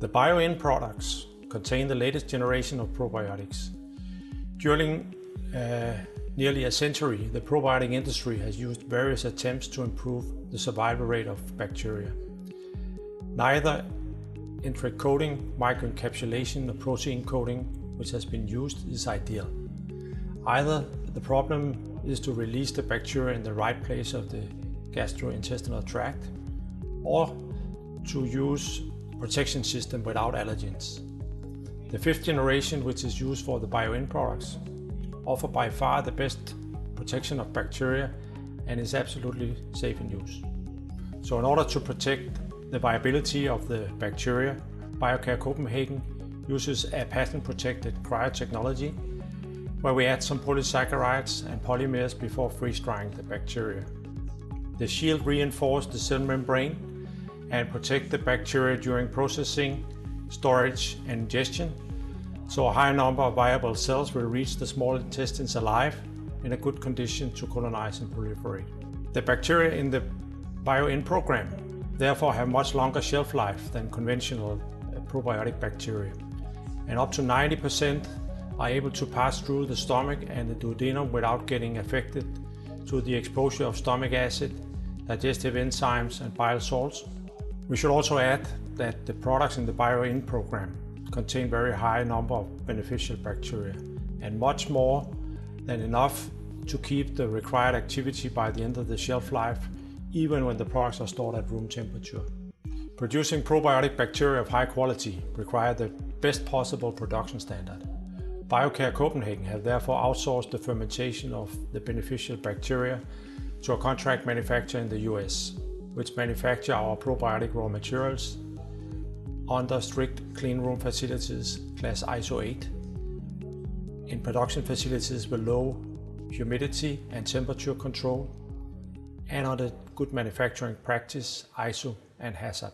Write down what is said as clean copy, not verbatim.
The BioIn products contain the latest generation of probiotics. During nearly a century, the probiotic industry has used various attempts to improve the survival rate of bacteria. Neither enteric coating, microencapsulation, or protein coating, which has been used, is ideal. Either the problem is to release the bacteria in the right place of the gastrointestinal tract, or to use protection system without allergens. The fifth generation, which is used for the BioIn products, offer by far the best protection of bacteria and is absolutely safe in use. So in order to protect the viability of the bacteria, Biocare Copenhagen uses a patent-protected cryotechnology where we add some polysaccharides and polymers before freeze-drying the bacteria. The shield reinforces the cell membrane and protect the bacteria during processing, storage and ingestion, so a high number of viable cells will reach the small intestines alive in a good condition to colonize and proliferate. The bacteria in the BioIn program therefore have much longer shelf life than conventional probiotic bacteria, and up to 90% are able to pass through the stomach and the duodenum without getting affected to the exposure of stomach acid, digestive enzymes and bile salts. We should also add that the products in the BioIn program contain very high number of beneficial bacteria and much more than enough to keep the required activity by the end of the shelf life, even when the products are stored at room temperature. Producing probiotic bacteria of high quality requires the best possible production standard. Biocare Copenhagen have therefore outsourced the fermentation of the beneficial bacteria to a contract manufacturer in the US, which manufacture our probiotic raw materials under strict clean room facilities class ISO 8, in production facilities with low humidity and temperature control, and under good manufacturing practice ISO and HACCP.